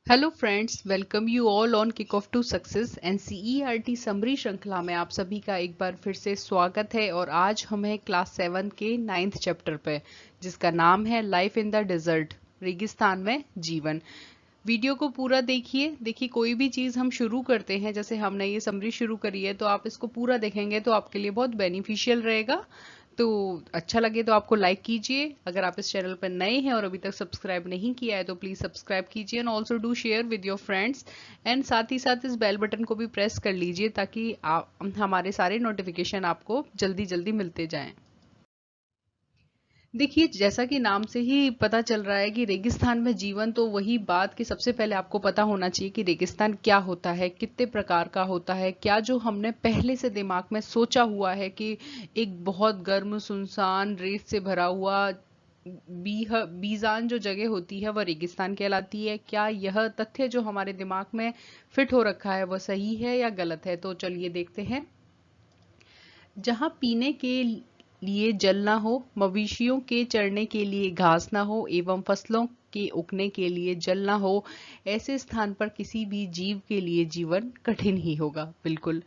Hello friends, welcome you all on kick off to success NCERT summary श्रृंखला में आप सभी का एक बार फिर से स्वागत है। और आज हम हैं क्लास 7 के 9th चैप्टर पे, जिसका नाम है लाइफ इन द डेजर्ट, रेगिस्तान में जीवन। वीडियो को पूरा देखिए कोई भी चीज़ हम शुरू करते हैं, जैसे हमने ये समरी शुरू करी है, तो आप इसको पूरा देखेंगे तो आपके लिए बहुत बेनिफिशियल रहेगा। तो अच्छा लगे तो आपको लाइक कीजिए। अगर आप इस चैनल पर नए हैं और अभी तक सब्सक्राइब नहीं किया है तो प्लीज सब्सक्राइब कीजिए and also do share with your friends. And साथ ही साथ इस बेल बटन को भी प्रेस कर लीजिए ताकि हमारे सारे नोटिफिकेशन आपको जल्दी जल्दी मिलते जाएं। देखिए, जैसा कि नाम से ही पता चल रहा है कि रेगिस्तान में जीवन, तो वही बात कि सबसे पहले आपको पता होना चाहिए कि रेगिस्तान क्या होता है, कितने प्रकार का होता है। क्या जो हमने पहले से दिमाग में सोचा हुआ है कि एक बहुत गर्म सुनसान रेत से भरा हुआ बीजान जो जगह होती है वह रेगिस्तान कहलाती है, क्या यह तथ्य जो हमारे दिमाग में फिट हो रखा है वह सही है या गलत है? तो चलिए देखते हैं। जहाँ पीने के लिए जल ना हो, मवेशियों के चरने के लिए घास ना हो एवं फसलों के उगने के लिए जल ना हो, ऐसे स्थान पर किसी भी जीव के लिए जीवन कठिन ही होगा। बिल्कुल।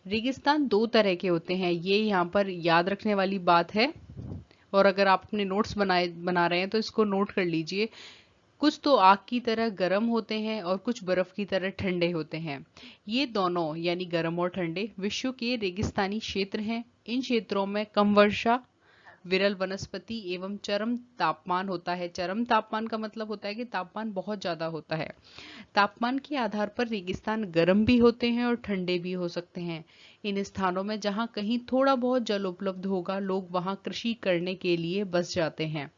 रेगिस्तान दो तरह के होते हैं, ये यहाँ पर याद रखने वाली बात है। और अगर आप अपने नोट्स बना रहे हैं तो इसको नोट कर लीजिए। कुछ तो आग की तरह गर्म होते हैं और कुछ बर्फ की तरह ठंडे होते हैं। ये दोनों यानी गर्म और ठंडे विश्व के रेगिस्तानी क्षेत्र हैं। इन क्षेत्रों में कम वर्षा, विरल वनस्पति एवं चरम तापमान होता है। चरम तापमान का मतलब होता है कि तापमान बहुत ज्यादा होता है। तापमान के आधार पर रेगिस्तान गर्म भी होते हैं और ठंडे भी हो सकते हैं। इन स्थानों में जहाँ कहीं थोड़ा बहुत जल उपलब्ध होगा, लोग वहाँ कृषि करने के लिए बस जाते हैं।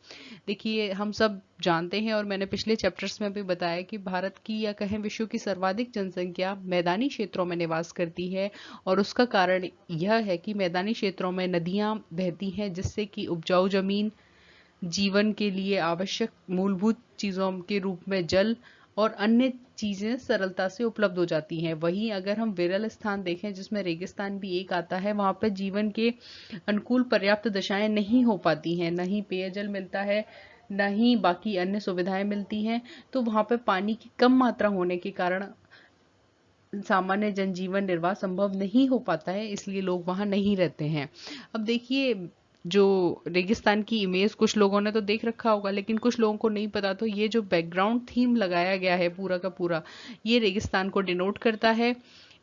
देखिए, हम सब जानते हैं और मैंने पिछले चैप्टर्स में भी बताया कि भारत की या कहें विश्व की सर्वाधिक जनसंख्या मैदानी क्षेत्रों में निवास करती है। और उसका कारण यह है कि मैदानी क्षेत्रों में नदियां बहती हैं, जिससे कि उपजाऊ जमीन, जीवन के लिए आवश्यक मूलभूत चीजों के रूप में जल और अन्य चीजें सरलता से उपलब्ध हो जाती हैं। वहीं अगर हम विरल स्थान देखें, जिसमें रेगिस्तान भी एक आता है, वहां पर जीवन के अनुकूल पर्याप्त दशाएं नहीं हो पाती हैं, न ही पेयजल मिलता है, न ही बाकी अन्य सुविधाएं मिलती हैं। तो वहां पर पानी की कम मात्रा होने के कारण सामान्य जनजीवन निर्वाह संभव नहीं हो पाता है, इसलिए लोग वहां नहीं रहते हैं। अब देखिए, जो रेगिस्तान की इमेज कुछ लोगों ने तो देख रखा होगा, लेकिन कुछ लोगों को नहीं पता। तो ये जो बैकग्राउंड थीम लगाया गया है पूरा का पूरा, ये रेगिस्तान को डिनोट करता है।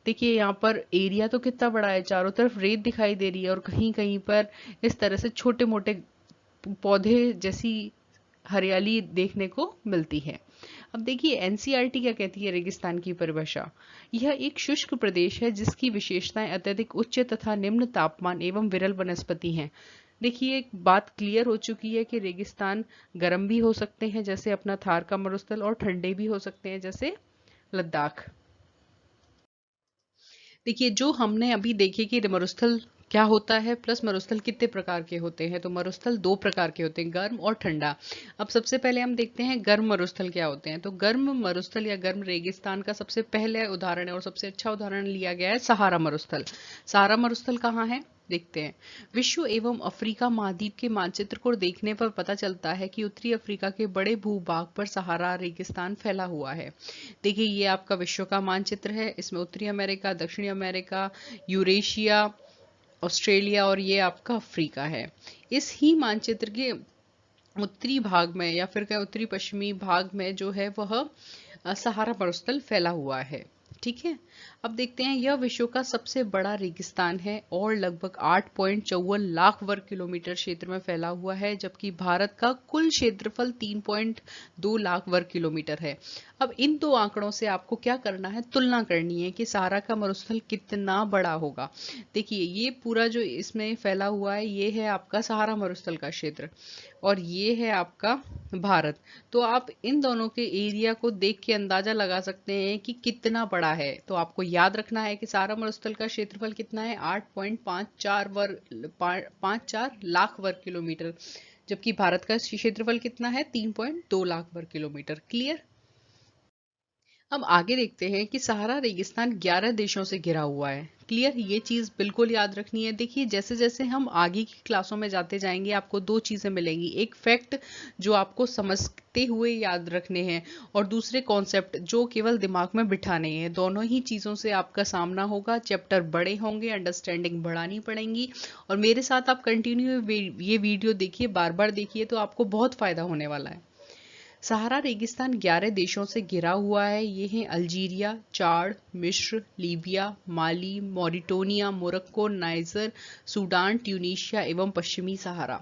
देखिए, यहाँ पर एरिया तो कितना बड़ा है, चारों तरफ रेत दिखाई दे रही है और कहीं कहीं पर इस तरह से छोटे मोटे पौधे जैसी हरियाली देखने को मिलती है। अब देखिए, एनसीईआरटी क्या कहती है रेगिस्तान की परिभाषा। यह एक शुष्क प्रदेश है जिसकी विशेषताएं अत्यधिक उच्च तथा निम्न तापमान एवं विरल वनस्पति हैं। देखिए, एक बात क्लियर हो चुकी है कि रेगिस्तान गर्म भी हो सकते हैं जैसे अपना थार का मरुस्थल, और ठंडे भी हो सकते हैं जैसे लद्दाख। देखिए, जो हमने अभी देखे कि मरुस्थल क्या होता है प्लस मरुस्थल कितने प्रकार के होते हैं, तो मरुस्थल दो प्रकार के होते हैं, गर्म और ठंडा। अब सबसे पहले हम देखते हैं गर्म मरुस्थल क्या होते हैं। तो गर्म मरुस्थल या गर्म रेगिस्तान का सबसे पहले उदाहरण है और सबसे अच्छा उदाहरण लिया गया है सहारा मरुस्थल। सहारा मरुस्थल कहाँ है, देखते हैं। विश्व एवं अफ्रीका महाद्वीप के मानचित्र को देखने पर पता चलता है कि उत्तरी अफ्रीका के बड़े भूभाग पर सहारा रेगिस्तान फैला हुआ है। देखिए, ये आपका विश्व का मानचित्र है, इसमें उत्तरी अमेरिका, दक्षिणी अमेरिका, यूरेशिया, ऑस्ट्रेलिया और ये आपका अफ्रीका है। इस ही मानचित्र के उत्तरी भाग में या फिर क्या उत्तरी पश्चिमी भाग में जो है वह सहारा मरुस्थल फैला हुआ है। ठीक है। अब देखते हैं, यह विश्व का सबसे बड़ा रेगिस्तान है और लगभग 8.54 लाख वर्ग किलोमीटर क्षेत्र में फैला हुआ है, जबकि भारत का कुल क्षेत्रफल 3.2 लाख वर्ग किलोमीटर है। अब इन दो आंकड़ों से आपको क्या करना है, तुलना करनी है कि सहारा का मरुस्थल कितना बड़ा होगा। देखिए, ये पूरा जो इसमें फैला हुआ है ये है आपका सहारा मरुस्थल का क्षेत्र, और ये है आपका भारत। तो आप इन दोनों के एरिया को देख के अंदाजा लगा सकते हैं कि कितना बड़ा है। तो आपको याद रखना है कि सहारा मरुस्थल का क्षेत्रफल कितना है, 8.54 लाख वर्ग किलोमीटर, जबकि भारत का क्षेत्रफल कितना है, 3.2 लाख वर्ग किलोमीटर। क्लियर। अब आगे देखते हैं कि सहारा रेगिस्तान 11 देशों से घिरा हुआ है। क्लियर, ये चीज बिल्कुल याद रखनी है। देखिए जैसे जैसे हम आगे की क्लासों में जाते जाएंगे आपको दो चीजें मिलेंगी, एक फैक्ट जो आपको समझते हुए याद रखने हैं और दूसरे कॉन्सेप्ट जो केवल दिमाग में बिठाने हैं। दोनों ही चीजों से आपका सामना होगा, चैप्टर बड़े होंगे, अंडरस्टैंडिंग बढ़ानी पड़ेंगी। और मेरे साथ आप कंटिन्यू ये वीडियो देखिए, बार बार देखिए, तो आपको बहुत फायदा होने वाला है। सहारा रेगिस्तान 11 देशों से घिरा हुआ है। ये हैं अल्जीरिया, चाड, मिस्र, लीबिया, माली, मॉरिटोनिया, मोरक्को, नाइजर, सूडान, ट्यूनीशिया एवं पश्चिमी सहारा।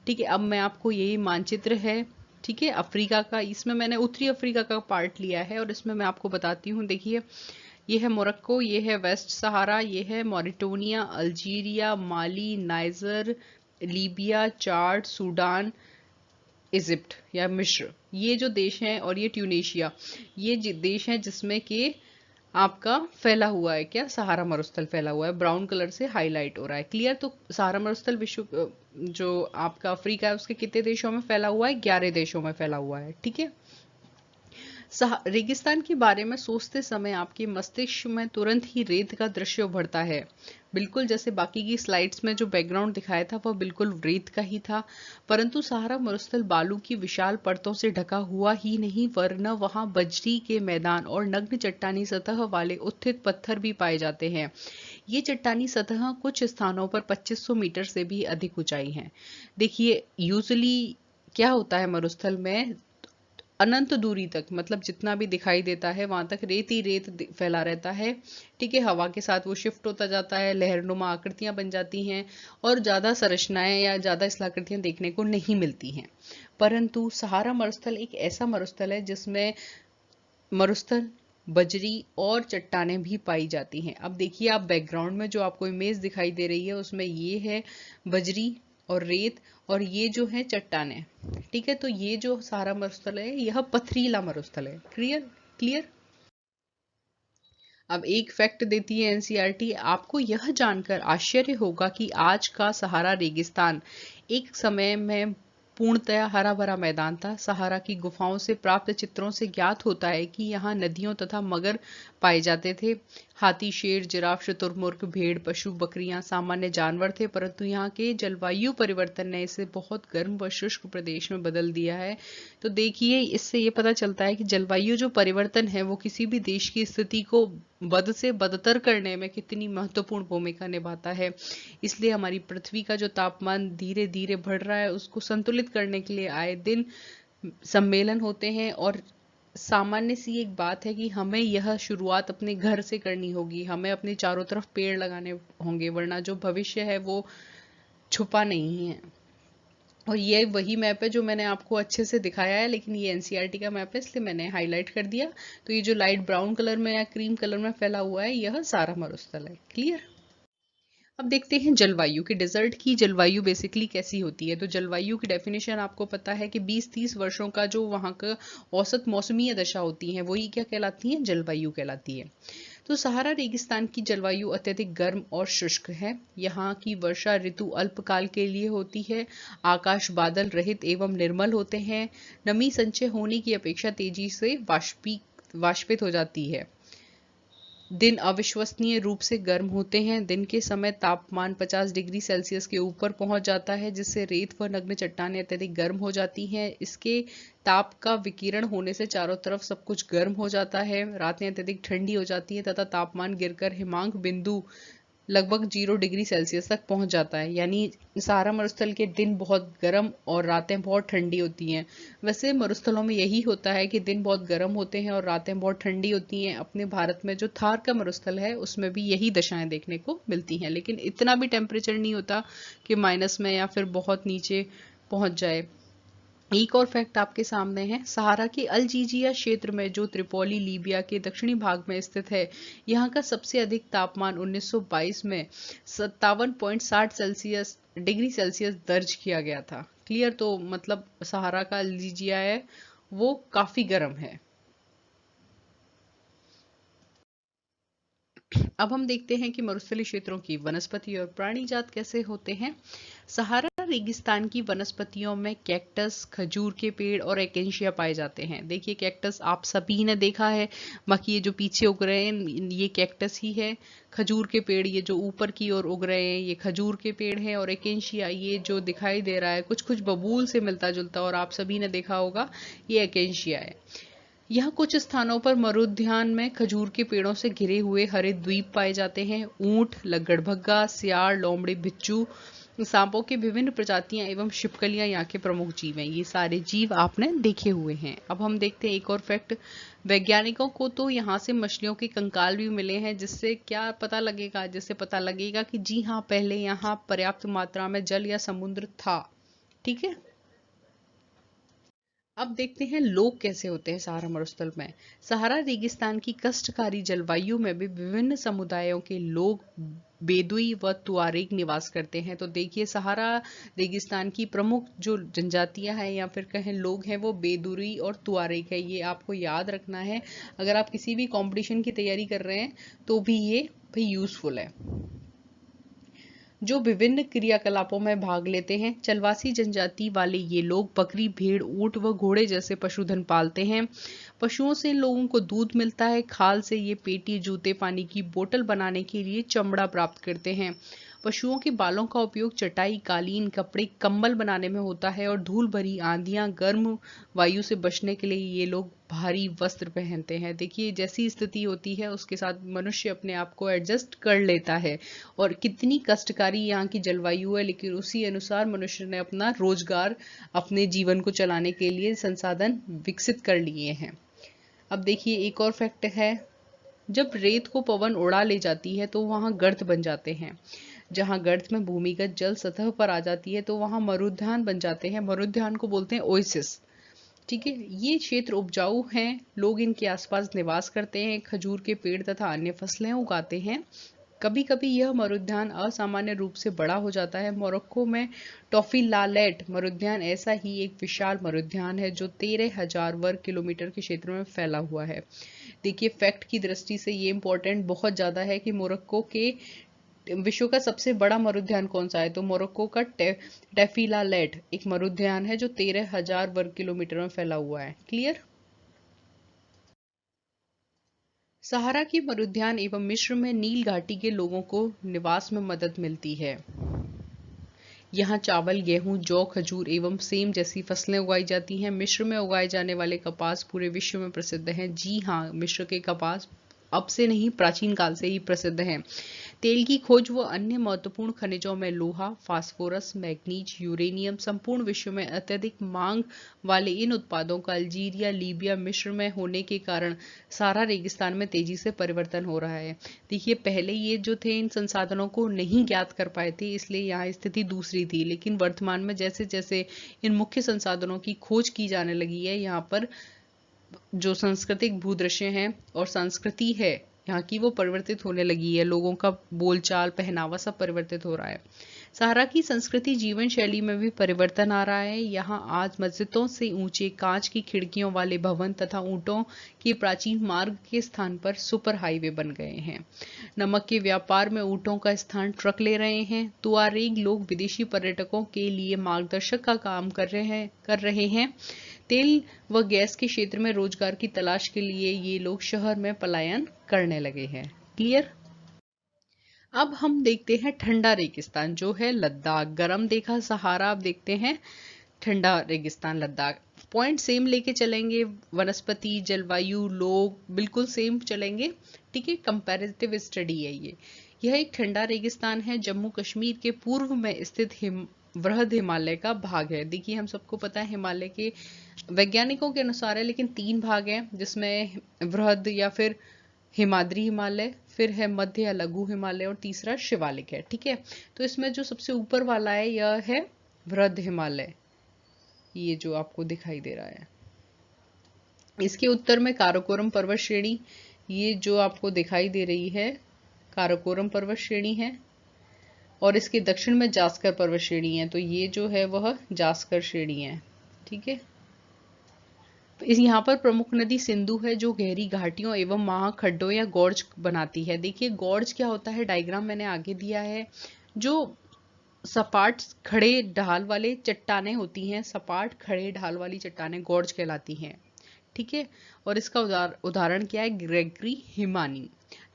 ठीक है, अब मैं आपको यही मानचित्र है, ठीक है, अफ्रीका का, इसमें मैंने उत्तरी अफ्रीका का पार्ट लिया है और इसमें मैं आपको बताती हूँ। देखिए ये है मोरक्को, ये है वेस्ट सहारा, ये है मॉरिटोनिया, अल्जीरिया, माली, नाइजर, लीबिया, चाड, सूडान, इजिप्ट या मिस्र, ये जो देश हैं, और ये ट्यूनीशिया, ये देश हैं जिसमें कि आपका फैला हुआ है क्या, सहारा मरुस्थल फैला हुआ है, ब्राउन कलर से हाईलाइट हो रहा है। क्लियर, तो सहारा मरुस्थल विश्व जो आपका अफ्रीका है उसके कितने देशों में फैला हुआ है, 11 देशों में फैला हुआ है। ठीक है, रेगिस्तान के बारे में सोचते समय आपके मस्तिष्क में तुरंत ही रेत का दृश्य उभरता है। बिल्कुल जैसे बाकी की स्लाइड्स में जो बैकग्राउंड दिखाया था वह बिल्कुल रेत का ही था, परंतु सहारा मरुस्थल बालू की विशाल परतों से ढका हुआ ही नहीं, वरना वहां बजरी के मैदान और नग्न चट्टानी सतह वाले उत्थित पत्थर भी पाए जाते हैं। ये चट्टानी सतह कुछ स्थानों पर 2500 मीटर से भी अधिक ऊंचाई है। देखिए यूजुअली क्या होता है मरुस्थल में, अनंत दूरी तक, मतलब जितना भी दिखाई देता है वहां तक रेत ही रेत फैला रहता है। ठीक है, हवा के साथ वो शिफ्ट होता जाता है, लहरनुमा आकृतियां बन जाती हैं और ज्यादा संरचनाएं या ज्यादा स्थलाकृतियां देखने को नहीं मिलती हैं। परंतु सहारा मरुस्थल एक ऐसा मरुस्थल है जिसमें मरुस्थल, बजरी और चट्टानें भी पाई जाती हैं। अब देखिए आप बैकग्राउंड में जो आपको इमेज दिखाई दे रही है उसमें ये है बजरी और रेत, और ये जो है चट्टानें। ठीक है, तो ये जो सहारा मरुस्थल है यह पथरीला मरुस्थल है। Clear, clear. अब एक फैक्ट देती है एनसीईआरटी, आपको यह जानकर आश्चर्य होगा कि आज का सहारा रेगिस्तान एक समय में पूर्णतया हरा भरा मैदान था। सहारा की गुफाओं से प्राप्त चित्रों से ज्ञात होता है कि यहाँ नदियों तथा मगर पाए जाते थे। हाथी, शेर, जिराफ, शुतुरमुर्ग, भेड़, पशु, बकरियां सामान्य जानवर थे, परंतु यहाँ के जलवायु परिवर्तन ने इसे बहुत गर्म व शुष्क प्रदेश में बदल दिया है। तो देखिए इससे ये पता चलता है कि जलवायु जो परिवर्तन है वो किसी भी देश की स्थिति को बद से बदतर करने में कितनी महत्वपूर्ण भूमिका निभाता है। इसलिए हमारी पृथ्वी का जो तापमान धीरे धीरे बढ़ रहा है उसको संतुलित करने के लिए आए दिन सम्मेलन होते हैं। और सामान्य सी एक बात है कि हमें यह शुरुआत अपने घर से करनी होगी, हमें अपने चारों तरफ पेड़ लगाने होंगे, वरना जो भविष्य है वो छुपा नहीं है। और ये वही मैप है जो मैंने आपको अच्छे से दिखाया है, लेकिन ये एनसीईआरटी का मैप है इसलिए मैंने हाईलाइट कर दिया। तो ये जो लाइट ब्राउन कलर में या क्रीम कलर में फैला हुआ है यह सारा मरुस्थल है। क्लियर। अब देखते हैं जलवायु की, डेजर्ट की जलवायु बेसिकली कैसी होती है। तो जलवायु की डेफिनेशन आपको पता है कि 20-30 वर्षों का जो वहाँ का औसत मौसमीय दशा होती है वही क्या कहलाती है, जलवायु कहलाती है। तो सहारा रेगिस्तान की जलवायु अत्यधिक गर्म और शुष्क है। यहाँ की वर्षा ऋतु अल्पकाल के लिए होती है। आकाश बादल रहित एवं निर्मल होते हैं। नमी संचय होने की अपेक्षा तेजी से वाष्पित हो जाती है। दिन अविश्वसनीय रूप से गर्म होते हैं। दिन के समय तापमान 50 डिग्री सेल्सियस के ऊपर पहुंच जाता है, जिससे रेत व नग्न चट्टानें अत्यधिक गर्म हो जाती हैं। इसके ताप का विकिरण होने से चारों तरफ सब कुछ गर्म हो जाता है। रातें अत्यधिक ठंडी हो जाती हैं तथा तापमान गिरकर हिमांक बिंदु लगभग 0 डिग्री सेल्सियस तक पहुंच जाता है। यानी सहारा मरुस्थल के दिन बहुत गर्म और रातें बहुत ठंडी होती हैं। वैसे मरुस्थलों में यही होता है कि दिन बहुत गर्म होते हैं और रातें बहुत ठंडी होती हैं। अपने भारत में जो थार का मरुस्थल है उसमें भी यही दशाएं देखने को मिलती हैं, लेकिन इतना भी टेम्परेचर नहीं होता कि माइनस में या फिर बहुत नीचे पहुंच जाए। एक और फैक्ट आपके सामने है, सहारा के अलजीजिया क्षेत्र में जो त्रिपोली लीबिया के दक्षिणी भाग में स्थित है, यहाँ का सबसे अधिक तापमान 1922 में 57.60 डिग्री सेल्सियस दर्ज किया गया था। क्लियर, तो मतलब सहारा का अलजीजिया है वो काफी गर्म है। अब हम देखते हैं कि मरुस्थलीय क्षेत्रों की वनस्पति और प्राणी जात कैसे होते हैं। सहारा सहारा रेगिस्तान की वनस्पतियों में कैक्टस, खजूर के पेड़ और एकेशिया पाए जाते हैं। देखिए कैक्टस आप सभी ने देखा है, बाकी ये जो पीछे उग रहे हैं ये कैक्टस ही है। खजूर के पेड़ ये जो ऊपर की ओर उग रहे हैं ये खजूर के पेड़ हैं, और एकेशिया ये जो दिखाई दे रहा है कुछ कुछ बबूल से मिलता जुलता, और आप सभी ने देखा होगा ये एकेशिया है। यहाँ कुछ स्थानों पर मरुद्यान में खजूर के पेड़ों से घिरे हुए हरे द्वीप पाए जाते हैं। ऊंट, लग्गड़भग्गा, सियार, लोमड़ी, बिच्छू, सांपों की विभिन्न प्रजातियां एवं छिपकलियां यहाँ के प्रमुख जीव हैं। ये सारे जीव आपने देखे हुए हैं। अब हम देखते हैं एक और फैक्ट। वैज्ञानिकों को तो यहाँ से मछलियों के कंकाल भी मिले हैं, जिससे क्या पता लगेगा, जिससे पता लगेगा कि जी हाँ पहले यहाँ पर्याप्त मात्रा में जल या समुद्र था। ठीक है, अब देखते हैं लोग कैसे होते हैं सहारा मरुस्थल में। सहारा रेगिस्तान की कष्टकारी जलवायु में भी विभिन्न समुदायों के लोग बेदुई व तुआरेग निवास करते हैं। तो देखिए सहारा रेगिस्तान की प्रमुख जो जनजातियां हैं या फिर कहें लोग हैं वो बेदुई और तुआरेग है। ये आपको याद रखना है, अगर आप किसी भी कंपटीशन की तैयारी कर रहे हैं तो भी ये भाई यूजफुल है। जो विभिन्न क्रियाकलापों में भाग लेते हैं। चलवासी जनजाति वाले ये लोग बकरी, भेड़, ऊंट व घोड़े जैसे पशुधन पालते हैं। पशुओं से लोगों को दूध मिलता है। खाल से ये पेटी, जूते, पानी की बोतल बनाने के लिए चमड़ा प्राप्त करते हैं। पशुओं के बालों का उपयोग चटाई, कालीन, कपड़े, कंबल बनाने में होता है, और धूल भरी आंधियां, गर्म वायु से बचने के लिए ये लोग भारी वस्त्र पहनते हैं। देखिए जैसी स्थिति होती है उसके साथ मनुष्य अपने आप को एडजस्ट कर लेता है, और कितनी कष्टकारी यहाँ की जलवायु है, लेकिन उसी अनुसार मनुष्य ने अपना रोजगार, अपने जीवन को चलाने के लिए संसाधन विकसित कर लिए हैं। अब देखिए एक और फैक्ट है, जब रेत को पवन उड़ा ले जाती है तो वहां गर्त बन जाते हैं। जहां गर्त में भूमिगत जल सतह पर आ जाती है तो वहां मरुद्यान बन जाते हैं। मरुद्यान को बोलते हैं ओएसिस। ठीक है, ये क्षेत्र उपजाऊ हैं, लोग इनके आसपास निवास करते हैं, खजूर के पेड़ तथा अन्य फसलें उगाते हैं। कभी कभी यह मरुद्यान असामान्य रूप से बड़ा हो जाता है। मोरक्को में टॉफिलालेट मरुद्यान ऐसा ही एक विशाल मरुद्यान है जो 13,000 वर्ग किलोमीटर के क्षेत्र में फैला हुआ है। देखिए फैक्ट की दृष्टि से ये इंपॉर्टेंट बहुत ज्यादा है कि मोरक्को के विश्व का सबसे बड़ा मरुद्यान कौन सा है, तो मोरक्को का टैफिलालेट एक मरुद्यान है जो 13,000 वर्ग किलोमीटर में फैला हुआ है। क्लियर। सहारा के मरुद्यान एवं मिस्र में नील घाटी के लोगों को निवास में मदद मिलती है। यहाँ चावल, गेहूं, जौ, खजूर एवं सेम जैसी फसलें उगाई जाती हैं। मिस्र में उगाए जाने वाले कपास पूरे विश्व में प्रसिद्ध हैं। जी हाँ, मिस्र के कपास अब से नहीं प्राचीन काल से ही प्रसिद्ध हैं। तेल की खोज व अन्य महत्वपूर्ण खनिजों में लोहा, फास्फोरस, मैग्नीज, यूरेनियम संपूर्ण विश्व में अत्यधिक मांग वाले इन उत्पादों का अल्जीरिया, लीबिया, मिस्र में होने के कारण सहारा रेगिस्तान में तेजी से परिवर्तन हो रहा है। देखिए पहले ये जो थे इन संसाधनों को नहीं ज्ञात कर पाए थे, इसलिए यहाँ स्थिति दूसरी थी, लेकिन वर्तमान में जैसे जैसे इन मुख्य संसाधनों की खोज की जाने लगी है, यहाँ पर जो सांस्कृतिक भूदृश्य हैं और संस्कृति है यहाँ की वो परिवर्तित होने लगी है। लोगों का बोलचाल, पहनावा सब परिवर्तित हो रहा है। सहारा की संस्कृति, जीवन शैली में भी परिवर्तन आ रहा है। यहाँ आज मस्जिदों से ऊंचे कांच की खिड़कियों वाले भवन तथा ऊंटों के प्राचीन मार्ग के स्थान पर सुपर हाईवे बन गए हैं। नमक के व्यापार में ऊंटों का स्थान ट्रक ले रहे हैं। तुआरेग लोग विदेशी पर्यटकों के लिए मार्गदर्शक का काम कर रहे हैं। तेल व गैस के क्षेत्र में रोजगार की तलाश के लिए ये लोग शहर में पलायन करने लगे हैं। क्लियर। अब हम देखते हैं ठंडा रेगिस्तान जो है लद्दाख। गरम देखा सहारा, अब देखते हैं ठंडा रेगिस्तान लद्दाख। पॉइंट सेम लेके चलेंगे, वनस्पति, जलवायु, लोग बिल्कुल सेम चलेंगे। ठीक है, कंपैरेटिव स्टडी है ये। यह एक ठंडा रेगिस्तान है, जम्मू कश्मीर के पूर्व में स्थित वृहद हिमालय का भाग है। देखिए हम सबको पता है हिमालय के वैज्ञानिकों के अनुसार है, लेकिन 3 भाग हैं, जिसमें वृहद या फिर हिमाद्री हिमालय, फिर है मध्य या लघु हिमालय, और तीसरा शिवालिक है। ठीक है, तो इसमें जो सबसे ऊपर वाला है यह है वृहद हिमालय, ये जो आपको दिखाई दे रहा है। इसके उत्तर में काराकोरम पर्वत श्रेणी, ये जो आपको दिखाई दे रही है काराकोरम पर्वत श्रेणी है, और इसके दक्षिण में जास्कर पर्वत श्रेणी है, तो ये जो है वह जास्कर श्रेणी है। ठीक है, यहाँ पर प्रमुख नदी सिंधु है जो गहरी घाटियों एवं महाखड्डों या गॉर्ज बनाती है। देखिए गॉर्ज क्या होता है, डायग्राम मैंने आगे दिया है। जो सपाट खड़े ढाल वाले चट्टानें होती हैं, सपाट खड़े ढाल वाली चट्टानें गॉर्ज कहलाती हैं। ठीक है। और इसका उदाहरण क्या है? ग्रेगरी हिमानी।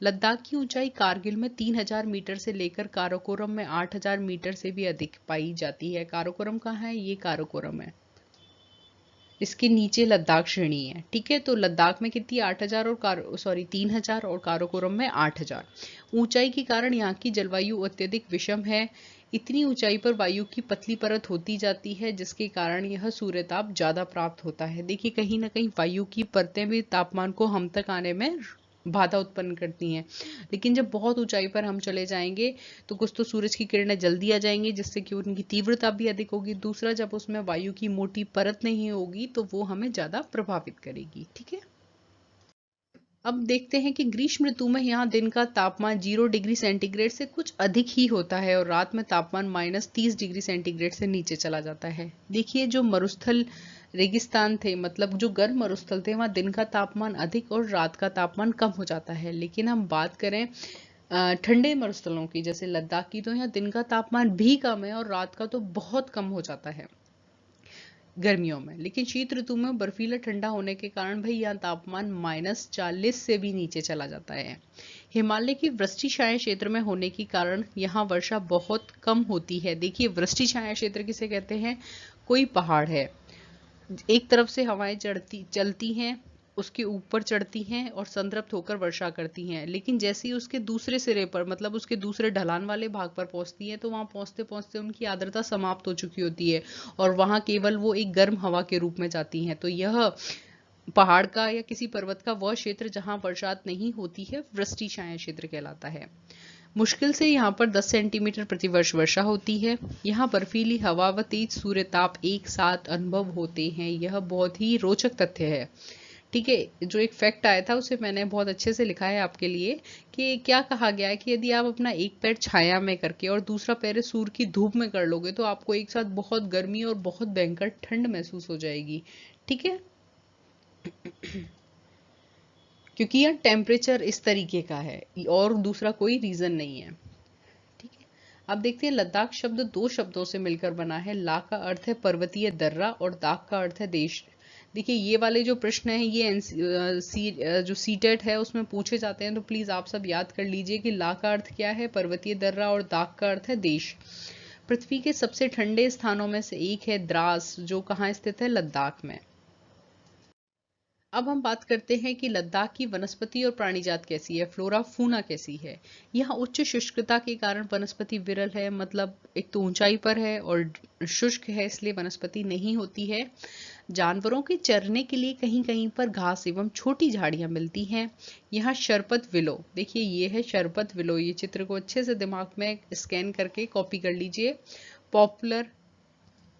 लद्दाख की ऊंचाई कारगिल में 3000 मीटर से लेकर काराकोरम में 8000 मीटर से भी अधिक पाई जाती है। काराकोरम कहाँ है? ये काराकोरम है, इसके नीचे लद्दाख श्रेणी है। ठीक है। तो लद्दाख में कितनी? 8000 और 3000 और काराकोरम में 8000। ऊंचाई के कारण यहाँ की जलवायु अत्यधिक विषम है। इतनी ऊंचाई पर वायु की पतली परत होती जाती है, जिसके कारण यह सूर्यताप ज्यादा प्राप्त होता है। देखिए, कहीं ना कहीं वायु की परतें भी तापमान को हम तक आने में बाधा उत्पन्न करती हैं। लेकिन जब बहुत ऊंचाई पर हम चले जाएंगे तो कुछ तो सूरज की किरणें जल्दी आ जाएंगी, जिससे कि उनकी तीव्रता भी अधिक होगी। दूसरा, जब उसमें वायु की मोटी परत नहीं होगी तो वो हमें ज्यादा प्रभावित करेगी। ठीक है। अब देखते हैं कि ग्रीष्म ऋतु में यहाँ दिन का तापमान 0 डिग्री सेंटीग्रेड से कुछ अधिक ही होता है और रात में तापमान -30 डिग्री सेंटीग्रेड से नीचे चला जाता है। देखिए, जो मरुस्थल रेगिस्तान थे, मतलब जो गर्म मरुस्थल थे, वहाँ दिन का तापमान अधिक और रात का तापमान कम हो जाता है। लेकिन हम बात करें ठंडे मरुस्थलों की, जैसे लद्दाख की, तो यहाँ दिन का तापमान भी कम है और रात का तो बहुत कम हो जाता है गर्मियों में। लेकिन शीत ऋतु में बर्फीला ठंडा होने के कारण भाई यहाँ तापमान -40 से भी नीचे चला जाता है। हिमालय की वृष्टि छाया क्षेत्र में होने के कारण यहाँ वर्षा बहुत कम होती है। देखिए, वृष्टि छाया क्षेत्र किसे कहते हैं? कोई पहाड़ है, एक तरफ से हवाएं चलती हैं, उसके ऊपर चढ़ती हैं और संतृप्त होकर वर्षा करती हैं। लेकिन जैसे ही उसके दूसरे सिरे पर, मतलब उसके दूसरे ढलान वाले भाग पर पहुंचती हैं, तो वहां पहुंचते पहुंचते उनकी आर्द्रता समाप्त हो चुकी होती है और वहां केवल वो एक गर्म हवा के रूप में जाती हैं। तो यह पहाड़ का या किसी पर्वत का वह क्षेत्र जहां बरसात नहीं होती है, वृष्टि छाया क्षेत्र कहलाता है। मुश्किल से यहाँ पर 10 सेंटीमीटर प्रतिवर्ष वर्षा होती है। यहाँ बर्फीली हवा व तेज सूर्यताप एक साथ अनुभव होते हैं। यह बहुत ही रोचक तथ्य है। ठीक है। जो एक फैक्ट आया था उसे मैंने बहुत अच्छे से लिखा है आपके लिए, कि क्या कहा गया है कि यदि आप अपना एक पैर छाया में करके और दूसरा पैर सूर्य की धूप में कर लोगे तो आपको एक साथ बहुत गर्मी और बहुत भयंकर ठंड महसूस हो जाएगी। ठीक है। क्योंकि यह टेम्परेचर इस तरीके का है और दूसरा कोई रीजन नहीं है। ठीक है। अब देखते हैं, लद्दाख शब्द दो शब्दों से मिलकर बना है। ला का अर्थ है पर्वतीय दर्रा और दाख का अर्थ है देश। देखिए, ये वाले जो प्रश्न है ये जो सीटेट है उसमें पूछे जाते हैं, तो प्लीज आप सब याद कर लीजिए कि ला का अर्थ क्या है? पर्वतीय दर्रा, और दाख का अर्थ है देश। पृथ्वी के सबसे ठंडे स्थानों में से एक है द्रास, जो कहाँ स्थित है? लद्दाख में। अब हम बात करते हैं कि लद्दाख की वनस्पति और प्राणी जात कैसी है, फ्लोरा फूना कैसी है। यहाँ उच्च शुष्कता के कारण वनस्पति विरल है, मतलब एक तो ऊंचाई पर है और शुष्क है, इसलिए वनस्पति नहीं होती है। जानवरों के चरने के लिए कहीं कहीं पर घास एवं छोटी झाड़ियां मिलती हैं। यहाँ शरपत विलो, देखिए ये है शरपत विलो, ये चित्र को अच्छे से दिमाग में स्कैन करके कॉपी कर लीजिए। पॉपुलर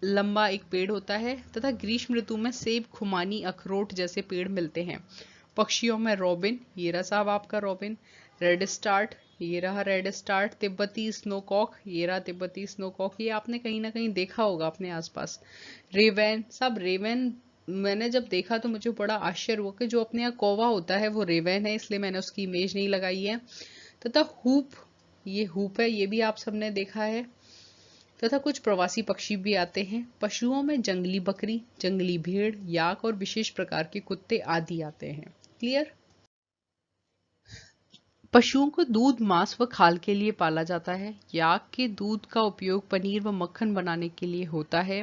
लंबा एक पेड़ होता है, तथा ग्रीष्म ऋतु में सेब, खुमानी, अखरोट जैसे पेड़ मिलते हैं। पक्षियों में रॉबिन, ये रहा साहब आपका रॉबिन। रेड स्टार्ट, ये रहा रेड स्टार्ट। तिब्बती स्नोकॉक, ये रहा तिब्बती स्नोकॉक, ये आपने कहीं ना कहीं देखा होगा अपने आसपास। रेवेन, सब रेवेन मैंने जब देखा तो मुझे बड़ा आश्चर्य हुआ कि जो अपने यहाँ कौवा होता है वो रेवेन है, इसलिए मैंने उसकी इमेज नहीं लगाई है। तथा हुप, ये हुप है, ये भी आप सबने देखा है। तथा कुछ प्रवासी पक्षी भी आते हैं। पशुओं में जंगली बकरी, जंगली भेड़, याक और विशेष प्रकार के कुत्ते आदि आते हैं। क्लियर? पशुओं को दूध, मांस व खाल के लिए पाला जाता है। याक के दूध का उपयोग पनीर व मक्खन बनाने के लिए होता है।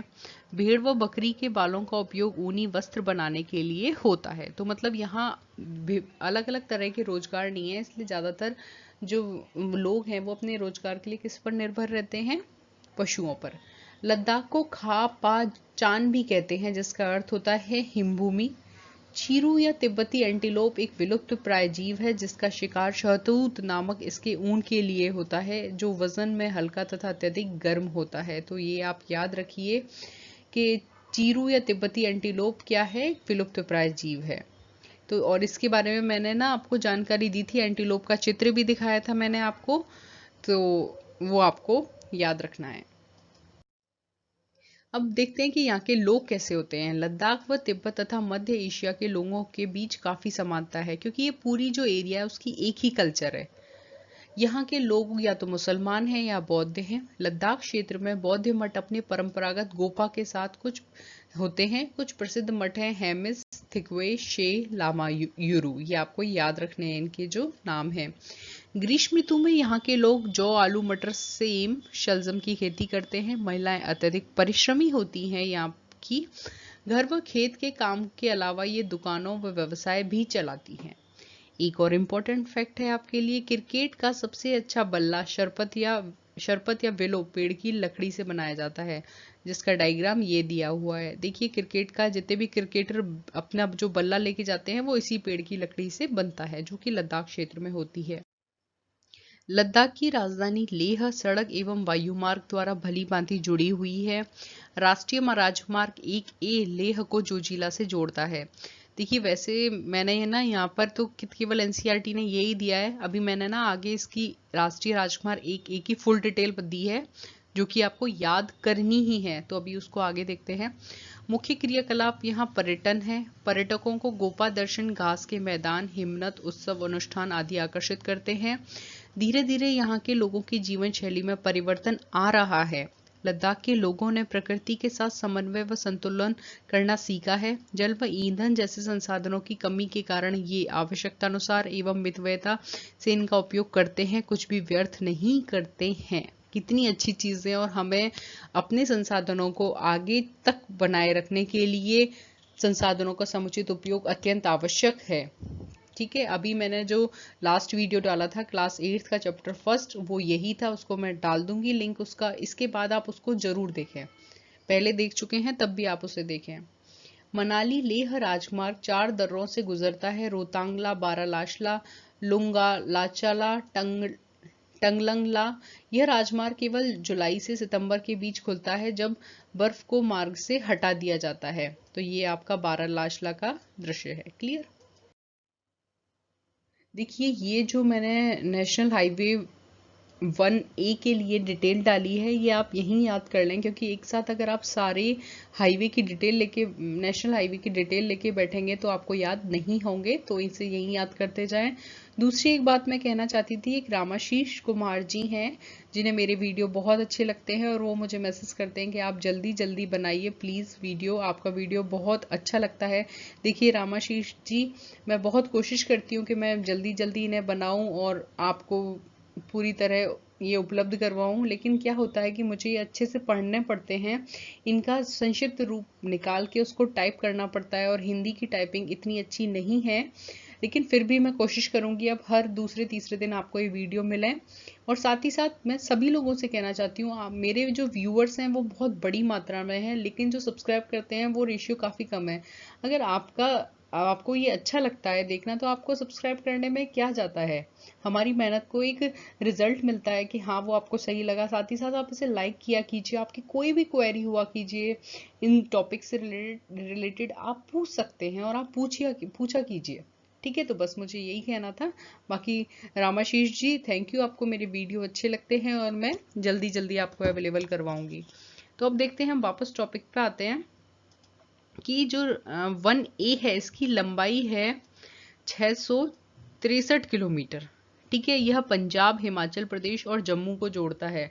भेड़ व बकरी के बालों का उपयोग ऊनी वस्त्र बनाने के लिए होता है। तो मतलब यहाँ अलग अलग तरह के रोजगार नहीं है, इसलिए ज्यादातर जो लोग हैं वो अपने रोजगार के लिए किस पर निर्भर रहते हैं? पशुओं पर। लद्दाख को खा पा चान भी कहते हैं, जिसका अर्थ होता है हिमभूमि। चीरू या तिब्बती एंटीलोप एक विलुप्त प्राय जीव है, जिसका शिकार शहतूत नामक इसके ऊन के लिए होता है, जो वजन में हल्का तथा अत्यधिक गर्म होता है। तो ये आप याद रखिए कि चीरू या तिब्बती एंटीलोप क्या है? विलुप्त प्राय जीव है। तो और इसके बारे में मैंने ना आपको जानकारी दी थी, एंटीलोप का चित्र भी दिखाया था मैंने आपको, तो वो आपको याद रखना है। अब देखते हैं कि यहाँ के लोग कैसे होते हैं। लद्दाख व तिब्बत तथा मध्य एशिया के लोगों के बीच काफी समानता है, क्योंकि ये पूरी जो एरिया है उसकी एक ही कल्चर है। यहाँ के लोग या तो मुसलमान हैं या बौद्ध हैं। लद्दाख क्षेत्र में बौद्ध मठ अपने परंपरागत गोपा के साथ कुछ होते हैं। कुछ प्रसिद्ध मठ हैं हेमिस, थिकवे, शे, लामा युरु। ये आपको याद रखने हैं इनके जो नाम हैं। ग्रीष्म ऋतु में यहाँ के लोग जौ, आलू, मटर, सेम, शलजम की खेती करते हैं। महिलाएं अत्यधिक परिश्रमी होती हैं यहाँ की। घर व खेत के काम के अलावा ये दुकानों व व्यवसाय भी चलाती हैं। एक और इम्पोर्टेंट फैक्ट है आपके लिए, क्रिकेट का सबसे अच्छा बल्ला शरपत या विलो पेड़ की लकड़ी से बनाया जाता है, जिसका डायग्राम ये दिया हुआ है। देखिए क्रिकेट का जितने भी क्रिकेटर अपना जो बल्ला लेके जाते हैं वो इसी पेड़ की लकड़ी से बनता है, जो कि लद्दाख क्षेत्र में होती है। लद्दाख की राजधानी लेह सड़क एवं वायुमार्ग द्वारा भली भांति जुड़ी हुई है। राष्ट्रीय राजमार्ग 1A लेह को जोजिला से जोड़ता है। देखिए वैसे मैंने है ना यहाँ पर तो केवल एनसीईआरटी ने यही दिया है। अभी मैंने ना आगे इसकी राष्ट्रीय राजमार्ग 1A की फुल डिटेल दी है, जो कि आपको याद करनी ही है। तो अभी उसको आगे देखते हैं। मुख्य क्रियाकलाप यहाँ पर्यटन है। पर्यटकों को गोपा दर्शन, घास के मैदान, हिमनद उत्सव, अनुष्ठान आदि आकर्षित करते हैं। धीरे धीरे यहाँ के लोगों की जीवन शैली में परिवर्तन आ रहा है। लद्दाख के लोगों ने प्रकृति के साथ समन्वय व संतुलन करना सीखा है। जल व ईंधन जैसे संसाधनों की कमी के कारण ये आवश्यकता अनुसार एवं मितव्ययता से इनका उपयोग करते हैं, कुछ भी व्यर्थ नहीं करते हैं। कितनी अच्छी चीज़ है। और हमें अपने संसाधनों को आगे तक बनाए रखने के लिए संसाधनों का समुचित उपयोग अत्यंत आवश्यक है। ठीक है, अभी मैंने जो लास्ट वीडियो डाला था क्लास 8 का चैप्टर फर्स्ट, वो यही था। उसको मैं डाल दूंगी लिंक उसका। इसके बाद आप उसको जरूर देखें। पहले देख चुके हैं तब भी आप उसे देखें। मनाली लेह राजमार्ग 4 दर्रों से गुजरता है। रोहतांगला, बारालाशला, लुंगा, लाचाला, टंगलंगला। यह राजमार्ग केवल जुलाई से सितंबर के बीच खुलता है, जब बर्फ को मार्ग से हटा दिया जाता है। तो ये आपका बारालाशला का दृश्य है। क्लियर। देखिए ये जो मैंने नेशनल हाईवे 1A के लिए डिटेल डाली है, ये आप यहीं याद कर लें, क्योंकि एक साथ अगर आप सारे हाईवे की डिटेल लेके, नेशनल हाईवे की डिटेल लेके बैठेंगे तो आपको याद नहीं होंगे। तो इसे यहीं याद करते जाएं। दूसरी एक बात मैं कहना चाहती थी, एक रामाशीष कुमार जी हैं जिन्हें मेरे वीडियो बहुत अच्छे लगते हैं और वो मुझे मैसेज करते हैं कि आप जल्दी जल्दी बनाइए प्लीज़ वीडियो, आपका वीडियो बहुत अच्छा लगता है। देखिए रामाशीष जी, मैं बहुत कोशिश करती हूँ कि मैं जल्दी जल्दी इन्हें बनाऊँ और आपको पूरी तरह ये उपलब्ध करवाऊँ, लेकिन क्या होता है कि मुझे ये अच्छे से पढ़ने पड़ते हैं। इनका संक्षिप्त रूप निकाल के उसको टाइप करना पड़ता है और हिंदी की टाइपिंग इतनी अच्छी नहीं है, लेकिन फिर भी मैं कोशिश करूंगी अब हर दूसरे तीसरे दिन आपको ये वीडियो मिले। और साथ ही साथ मैं सभी लोगों से कहना चाहती हूँ, मेरे जो व्यूअर्स हैं वो बहुत बड़ी मात्रा में हैं, लेकिन जो सब्सक्राइब करते हैं वो रेशियो काफ़ी कम है। अगर आपको ये अच्छा लगता है देखना, तो आपको सब्सक्राइब करने में क्या जाता है। हमारी मेहनत को एक रिजल्ट मिलता है कि हाँ वो आपको सही लगा। साथ ही साथ आप इसे लाइक किया कीजिए। आपकी कोई भी क्वेरी हुआ कीजिए, इन टॉपिक से रिलेटेड आप पूछ सकते हैं और आप पूछा कीजिए। ठीक है, तो बस मुझे यही कहना था। बाकी रामाशीष जी थैंक यू, आपको मेरे वीडियो अच्छे लगते हैं और मैं जल्दी जल्दी आपको अवेलेबल करवाऊंगी। तो अब देखते हैं, हम वापस टॉपिक पे आते हैं कि जो 1A है इसकी लंबाई है 663 किलोमीटर। ठीक है, यह पंजाब, हिमाचल प्रदेश और जम्मू को जोड़ता है।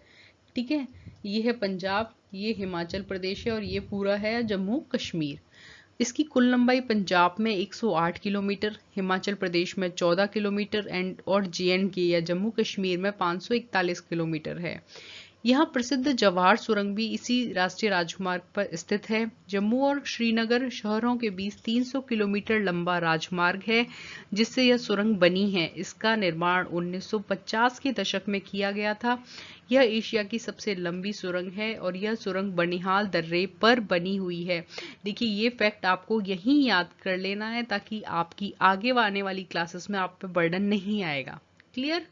ठीक है, ये है पंजाब, ये हिमाचल प्रदेश है और ये पूरा है जम्मू कश्मीर। इसकी कुल लंबाई पंजाब में 108 किलोमीटर, हिमाचल प्रदेश में 14 किलोमीटर और JNK या जम्मू कश्मीर में 541 किलोमीटर है। यहाँ प्रसिद्ध जवाहर सुरंग भी इसी राष्ट्रीय राजमार्ग पर स्थित है। जम्मू और श्रीनगर शहरों के बीच 300 किलोमीटर लंबा राजमार्ग है, जिससे यह सुरंग बनी है। इसका निर्माण 1950 के दशक में किया गया था। यह एशिया की सबसे लंबी सुरंग है और यह सुरंग बनिहाल दर्रे पर बनी हुई है। देखिए ये फैक्ट आपको यहीं याद कर लेना है, ताकि आपकी आगे आने वाली क्लासेस में आप पे बर्डन नहीं आएगा। क्लियर।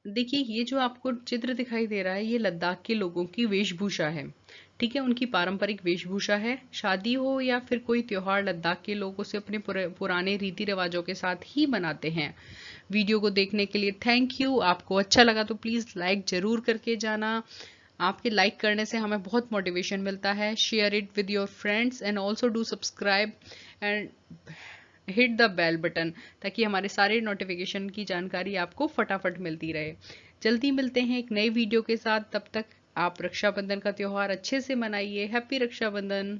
देखिए ये जो आपको चित्र दिखाई दे रहा है, ये लद्दाख के लोगों की वेशभूषा है। ठीक है, उनकी पारंपरिक वेशभूषा है। शादी हो या फिर कोई त्योहार, लद्दाख के लोग उसे अपने पुराने रीति रिवाजों के साथ ही मनाते हैं। वीडियो को देखने के लिए थैंक यू। आपको अच्छा लगा तो प्लीज़ लाइक ज़रूर करके जाना। आपके लाइक करने से हमें बहुत मोटिवेशन मिलता है। Share it with your friends and also do subscribe and hit the bell button, ताकि हमारे सारे नोटिफिकेशन की जानकारी आपको फटाफट मिलती रहे। जल्दी मिलते हैं एक नई वीडियो के साथ, तब तक आप रक्षाबंधन का त्योहार अच्छे से मनाइए। हैप्पी रक्षाबंधन।